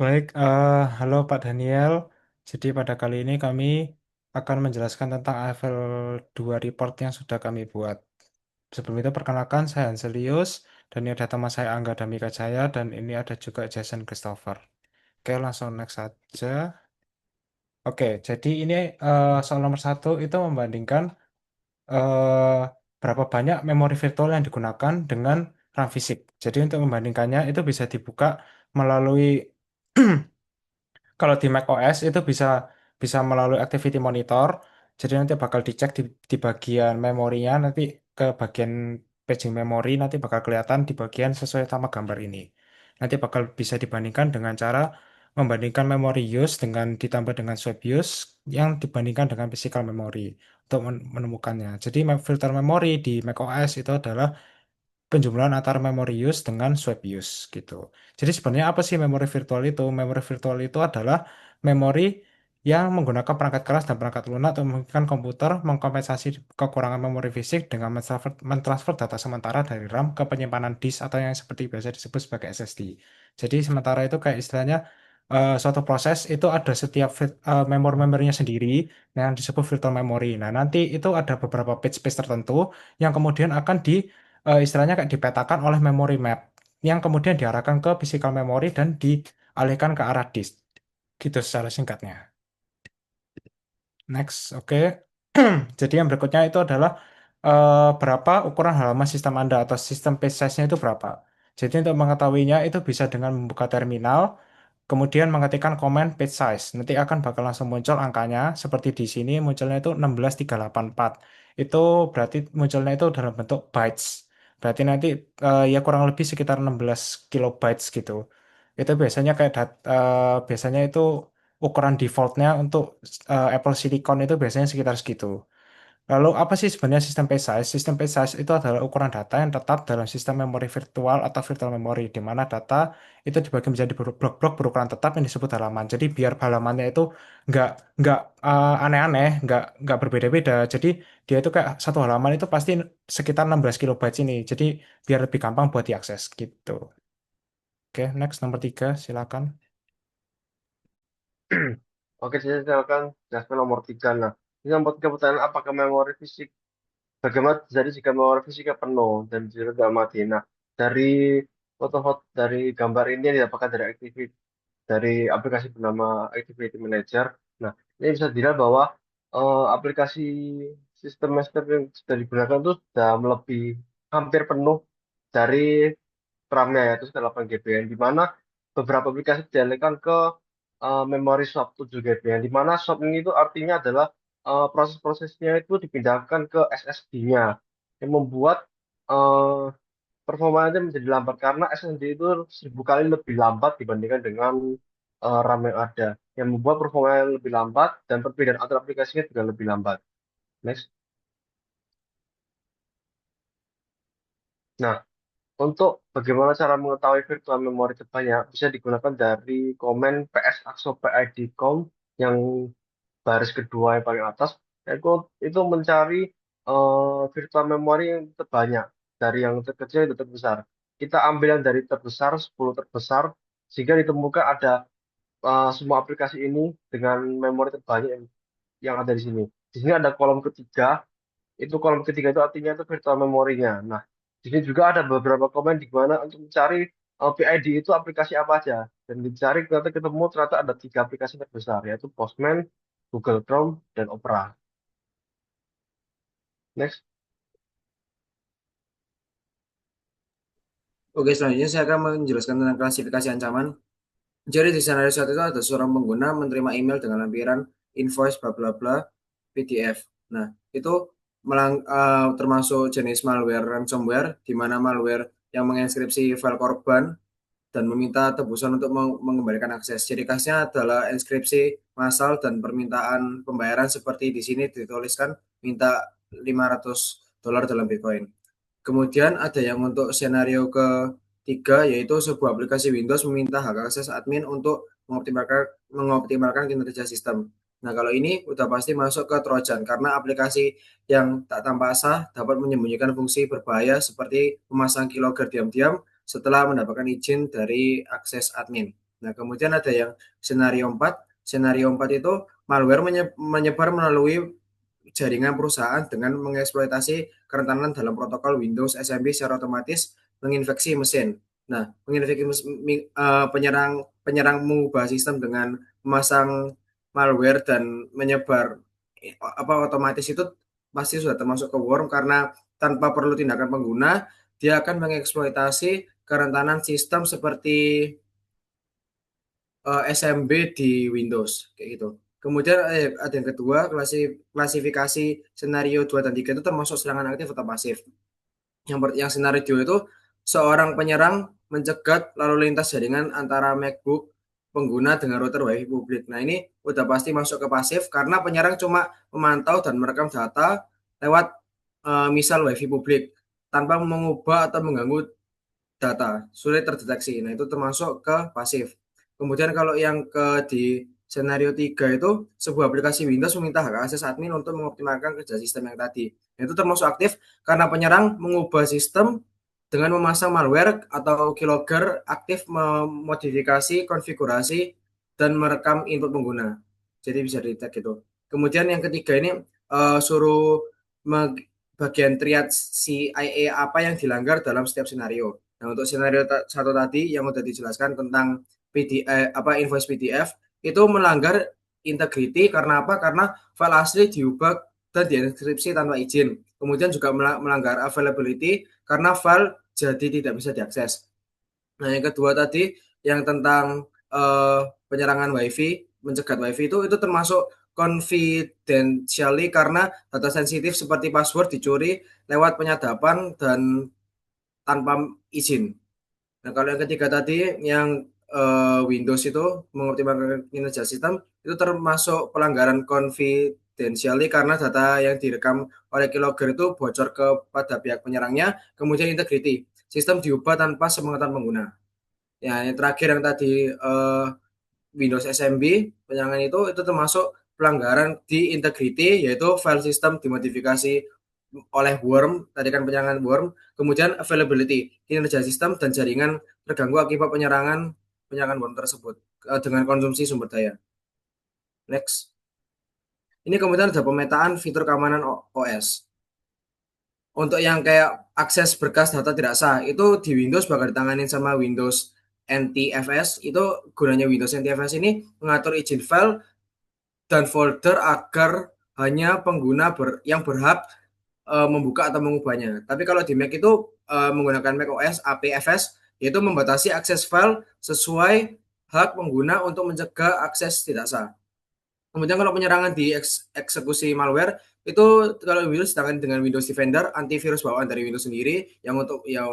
Baik, halo Pak Daniel. Jadi pada kali ini kami akan menjelaskan tentang AFL 2 report yang sudah kami buat. Sebelum itu perkenalkan saya Hanselius, dan ini ada teman saya Angga Damika Jaya, dan ini ada juga Jason Christopher. Oke, langsung next saja. Oke, jadi ini soal nomor satu itu membandingkan eh, berapa banyak memori virtual yang digunakan dengan RAM fisik. Jadi untuk membandingkannya itu bisa dibuka melalui kalau di macOS itu bisa bisa melalui Activity Monitor. Jadi nanti bakal dicek di bagian memorinya, nanti ke bagian paging memori nanti bakal kelihatan di bagian sesuai sama gambar ini. Nanti bakal bisa dibandingkan dengan cara membandingkan memory use dengan ditambah dengan swap use yang dibandingkan dengan physical memory untuk menemukannya. Jadi filter memori di macOS itu adalah penjumlahan antara memory use dengan swap use gitu. Jadi sebenarnya apa sih memori virtual itu? Memori virtual itu adalah memori yang menggunakan perangkat keras dan perangkat lunak untuk memungkinkan komputer mengkompensasi kekurangan memori fisik dengan mentransfer data sementara dari RAM ke penyimpanan disk atau yang seperti biasa disebut sebagai SSD. Jadi sementara itu kayak istilahnya suatu proses itu ada setiap memori-memorinya sendiri yang disebut virtual memory. Nah, nanti itu ada beberapa page-page tertentu yang kemudian akan istilahnya kayak dipetakan oleh memory map yang kemudian diarahkan ke physical memory dan dialihkan ke arah disk. Gitu secara singkatnya. Next, oke. Jadi yang berikutnya itu adalah berapa ukuran halaman sistem Anda atau sistem page size-nya itu berapa. Jadi untuk mengetahuinya itu bisa dengan membuka terminal, kemudian mengetikkan komen page size. Nanti akan bakal langsung muncul angkanya, seperti di sini munculnya itu 16384. Itu berarti munculnya itu dalam bentuk bytes. Berarti nanti ya kurang lebih sekitar 16 kilobytes gitu. Itu biasanya biasanya itu ukuran defaultnya untuk Apple Silicon itu biasanya sekitar segitu. Lalu apa sih sebenarnya sistem PSIS? Sistem PSIS itu adalah ukuran data yang tetap dalam sistem memori virtual atau virtual memory, di mana data itu dibagi menjadi blok-blok berukuran tetap yang disebut halaman. Jadi biar halamannya itu nggak nggak aneh-aneh, nggak berbeda-beda. Jadi dia itu kayak satu halaman itu pasti sekitar 16 kilobyte ini. Jadi biar lebih gampang buat diakses gitu. Oke, next nomor 3, silakan. Oke, saya silakan jelaskan nomor tiga. Nah, ini nomor tiga pertanyaan apakah memori fisik, bagaimana jadi jika memori fisiknya penuh dan juga mati. Nah, dari foto-foto dari gambar ini yang didapatkan dari aplikasi bernama Activity Manager. Nah, ini bisa dilihat bahwa aplikasi sistem yang sudah digunakan itu sudah melebihi hampir penuh dari RAM-nya yaitu 8 GB yang di mana beberapa aplikasi dialihkan ke memori swap 7 GB yang di mana swap ini itu artinya adalah proses-prosesnya itu dipindahkan ke SSD-nya yang membuat eh, performanya menjadi lambat karena SSD itu 1000 kali lebih lambat dibandingkan dengan RAM yang ada yang membuat performanya lebih lambat dan perbedaan antar aplikasinya juga lebih lambat. Next. Nah, untuk bagaimana cara mengetahui virtual memory terbanyak bisa digunakan dari komen PS Axo PID count yang baris kedua yang paling atas. Itu mencari virtual memory yang terbanyak dari yang terkecil ke terbesar. Kita ambil yang dari terbesar, 10 terbesar, sehingga ditemukan ada semua aplikasi ini dengan memori terbanyak yang ada di sini. Di sini ada kolom ketiga, itu kolom ketiga itu artinya itu virtual memorinya. Nah, di sini juga ada beberapa komen di mana untuk mencari PID itu aplikasi apa aja. Dan dicari ternyata ada tiga aplikasi terbesar, yaitu Postman, Google Chrome, dan Opera. Next. Oke, selanjutnya saya akan menjelaskan tentang klasifikasi ancaman. Jadi di skenario saat itu ada seorang pengguna menerima email dengan lampiran invoice bla bla bla PDF. Nah, itu termasuk jenis malware ransomware di mana malware yang menginskripsi file korban dan meminta tebusan untuk mengembalikan akses. Ciri khasnya adalah inskripsi massal dan permintaan pembayaran seperti di sini dituliskan minta $500 dalam Bitcoin. Kemudian ada yang untuk skenario ketiga yaitu sebuah aplikasi Windows meminta hak akses admin untuk mengoptimalkan kinerja sistem. Nah, kalau ini udah pasti masuk ke Trojan karena aplikasi yang tak tampak sah dapat menyembunyikan fungsi berbahaya seperti memasang keylogger diam-diam setelah mendapatkan izin dari akses admin. Nah, kemudian ada yang senario 4. Senario 4 itu malware menyebar melalui jaringan perusahaan dengan mengeksploitasi kerentanan dalam protokol Windows SMB secara otomatis menginfeksi mesin. Nah, penyerang penyerang mengubah sistem dengan memasang malware dan menyebar otomatis itu pasti sudah termasuk ke worm karena tanpa perlu tindakan pengguna, dia akan mengeksploitasi kerentanan sistem seperti SMB di Windows kayak gitu. Kemudian ada yang kedua, klasifikasi senario 2 dan 3 itu termasuk serangan aktif atau pasif. Yang senario itu seorang penyerang mencegat lalu lintas jaringan antara MacBook pengguna dengan router WiFi publik. Nah, ini udah pasti masuk ke pasif karena penyerang cuma memantau dan merekam data lewat misal WiFi publik tanpa mengubah atau mengganggu data, sulit terdeteksi. Nah, itu termasuk ke pasif. Kemudian kalau yang ke di senario 3 itu sebuah aplikasi Windows meminta hak akses admin untuk mengoptimalkan kerja sistem yang tadi. Nah, itu termasuk aktif karena penyerang mengubah sistem dengan memasang malware atau keylogger aktif memodifikasi konfigurasi dan merekam input pengguna. Jadi bisa di-tag gitu. Kemudian yang ketiga ini suruh bagian triad CIA apa yang dilanggar dalam setiap senario. Nah, untuk senario satu tadi yang sudah dijelaskan tentang invoice PDF itu melanggar integrity karena apa? Karena file asli diubah dan dienkripsi tanpa izin. Kemudian juga melanggar availability karena file jadi tidak bisa diakses. Nah, yang kedua tadi yang tentang penyerangan WiFi, mencegat WiFi itu termasuk confidentially karena data sensitif seperti password dicuri lewat penyadapan dan tanpa izin. Nah, kalau yang ketiga tadi yang Windows itu mengoptimalkan kinerja sistem itu termasuk pelanggaran confidentiality karena data yang direkam oleh keylogger itu bocor kepada pihak penyerangnya, kemudian integrity. Sistem diubah tanpa sepengetahuan pengguna. Ya, yang terakhir yang tadi Windows SMB penyerangan itu termasuk pelanggaran di integrity yaitu file system dimodifikasi oleh worm, tadi kan penyerangan worm, kemudian availability, kinerja sistem dan jaringan terganggu akibat penyerangan worm tersebut dengan konsumsi sumber daya. Next. Ini kemudian ada pemetaan fitur keamanan OS. Untuk yang kayak akses berkas data tidak sah, itu di Windows bakal ditangani sama Windows NTFS. Itu gunanya Windows NTFS ini mengatur izin file dan folder agar hanya pengguna yang berhak membuka atau mengubahnya. Tapi kalau di Mac itu menggunakan Mac OS APFS yaitu membatasi akses file sesuai hak pengguna untuk mencegah akses tidak sah. Kemudian kalau penyerangan di eksekusi malware itu kalau Windows ditangani dengan Windows Defender, antivirus bawaan dari Windows sendiri yang untuk ya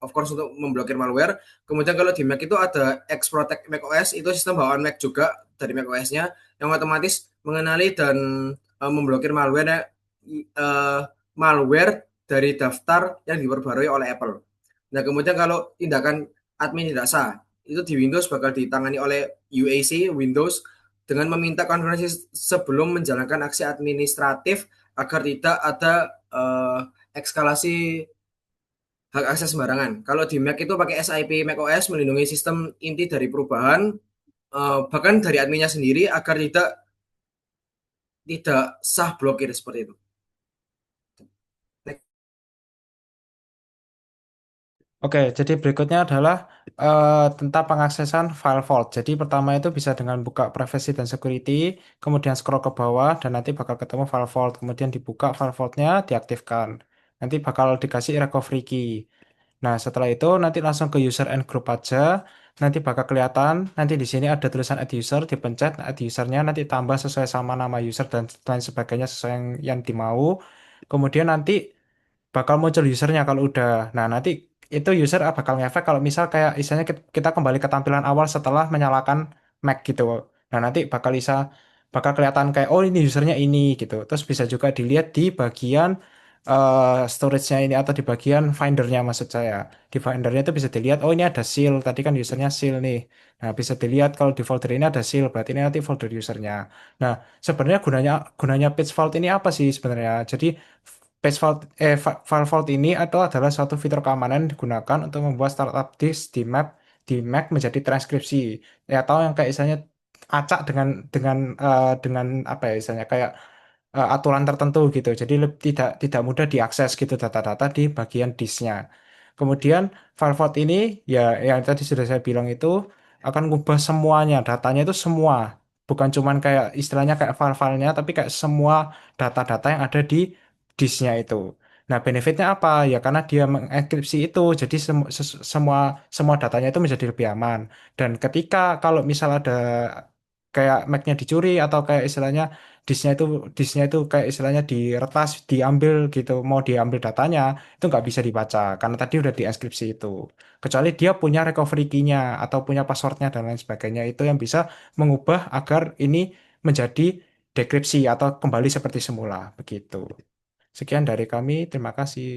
of course untuk memblokir malware. Kemudian kalau di Mac itu ada Xprotect Mac OS, itu sistem bawaan Mac juga dari Mac OS-nya yang otomatis mengenali dan memblokir malware dari daftar yang diperbarui oleh Apple. Nah, kemudian kalau tindakan admin tidak sah, itu di Windows bakal ditangani oleh UAC Windows dengan meminta konfirmasi sebelum menjalankan aksi administratif agar tidak ada eskalasi hak akses sembarangan. Kalau di Mac itu pakai SIP Mac OS melindungi sistem inti dari perubahan bahkan dari adminnya sendiri agar tidak sah blokir seperti itu. Oke, jadi berikutnya adalah tentang pengaksesan file vault. Jadi pertama itu bisa dengan buka privacy dan security, kemudian scroll ke bawah dan nanti bakal ketemu file vault. Kemudian dibuka file vaultnya, diaktifkan. Nanti bakal dikasih recovery key. Nah, setelah itu nanti langsung ke user and group aja. Nanti bakal kelihatan, nanti di sini ada tulisan add user, dipencet add usernya nanti tambah sesuai sama nama user dan lain sebagainya sesuai yang dimau. Kemudian nanti bakal muncul usernya kalau udah. Nah, nanti itu user bakal ngefek kalau misal kayak misalnya kita kembali ke tampilan awal setelah menyalakan Mac gitu. Nah, nanti bakal kelihatan kayak oh ini usernya ini gitu. Terus bisa juga dilihat di bagian storage-nya ini atau di bagian Finder-nya maksud saya. Di Finder-nya itu bisa dilihat oh ini ada seal. Tadi kan usernya seal nih. Nah, bisa dilihat kalau di folder ini ada seal, berarti ini nanti folder usernya. Nah, sebenarnya gunanya gunanya page vault ini apa sih sebenarnya? Jadi file vault ini adalah suatu fitur keamanan yang digunakan untuk membuat startup disk di map di Mac menjadi transkripsi. Ya atau yang kayak misalnya acak dengan apa ya misalnya kayak aturan tertentu gitu. Jadi tidak tidak mudah diakses gitu data-data di bagian disknya. Kemudian file vault ini ya yang tadi sudah saya bilang itu akan ngubah semuanya, datanya itu semua. Bukan cuman kayak istilahnya kayak file-filenya, tapi kayak semua data-data yang ada di disknya itu. Nah, benefitnya apa? Ya karena dia mengenkripsi itu, jadi semua semua datanya itu menjadi lebih aman. Dan ketika kalau misal ada kayak Mac-nya dicuri atau kayak istilahnya disknya itu disknya itu kayak istilahnya diretas, diambil gitu, mau diambil datanya itu nggak bisa dibaca karena tadi udah dienkripsi itu. Kecuali dia punya recovery key-nya atau punya passwordnya dan lain sebagainya itu yang bisa mengubah agar ini menjadi dekripsi atau kembali seperti semula begitu. Sekian dari kami, terima kasih.